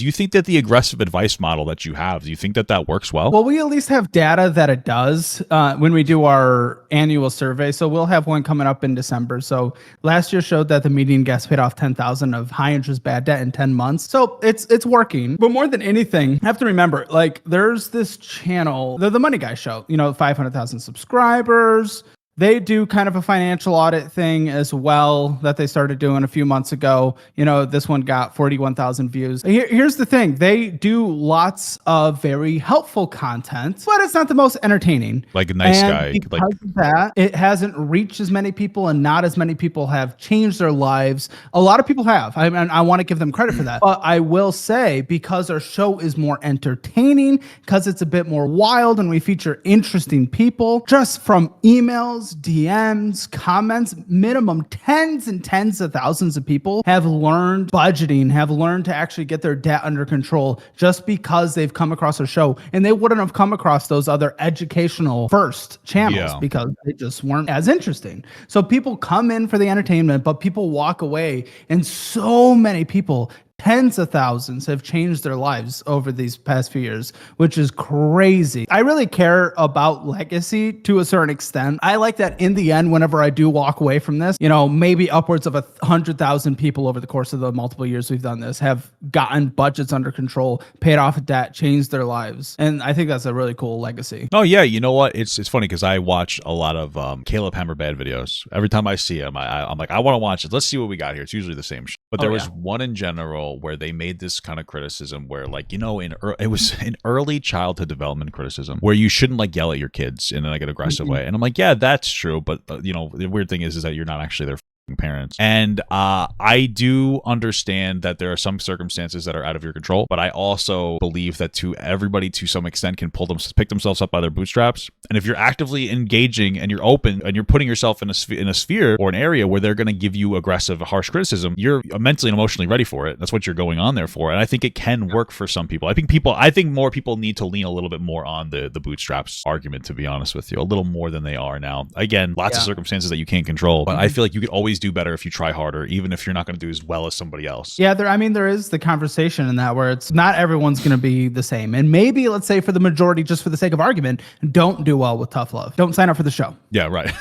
Do you think that the aggressive advice model that you have, do you think that that works well? Well, we at least have data that it does when we do our annual survey. So we'll have one coming up in December. So last year showed that the median guest paid off 10,000 of high interest bad debt in 10 months. So it's working. But more than anything, you have to remember, like there's this channel, the Money Guy Show, 500,000 subscribers. They do kind of a financial audit thing as well that they started doing a few months ago. This one got 41,000 views. Here's the thing. They do lots of very helpful content, but it's not the most entertaining. Like a nice guy. Because of that, it hasn't reached as many people and not as many people have changed their lives. A lot of people have. I want to give them credit for that. But I will say, because our show is more entertaining, because it's a bit more wild and we feature interesting people, just from emails, DMs, comments, minimum tens and tens of thousands of people have learned budgeting, have learned to actually get their debt under control just because they've come across a show. And they wouldn't have come across those other educational first channels because they just weren't as interesting. So people come in for the entertainment, but people walk away, and so many people, tens of thousands, have changed their lives over these past few years, which is crazy. I really care about legacy to a certain extent. I like that in the end, whenever I do walk away from this, maybe upwards of 100,000 people over the course of the multiple years we've done this have gotten budgets under control, paid off debt, changed their lives. And I think that's a really cool legacy. Oh yeah, you know what? It's funny because I watch a lot of Caleb Hammerbad videos. Every time I see him, I'm like, I want to watch it. Let's see what we got here. It's usually the same shit. But there was one in general where they made this kind of criticism where, like, it was an early childhood development criticism where you shouldn't yell at your kids in like an aggressive way. And I'm like, yeah, that's true. But the weird thing is that you're not actually their parents. And I do understand that there are some circumstances that are out of your control, but I also believe that to everybody to some extent can pick themselves up by their bootstraps. And if you're actively engaging and you're open and you're putting yourself in a sphere or an area where they're going to give you aggressive, harsh criticism, you're mentally and emotionally ready for it. That's what you're going on there for. And I think it can work for some people. I think more people need to lean a little bit more on the bootstraps argument, to be honest with you, a little more than they are now. Again, lots of circumstances that you can't control, but I feel like you could always do better if you try harder, even if you're not going to do as well as somebody else. Yeah, there is the conversation in that where it's not everyone's going to be the same. And maybe, let's say for the majority, just for the sake of argument, don't do well with tough love. Don't sign up for the show. Yeah, right.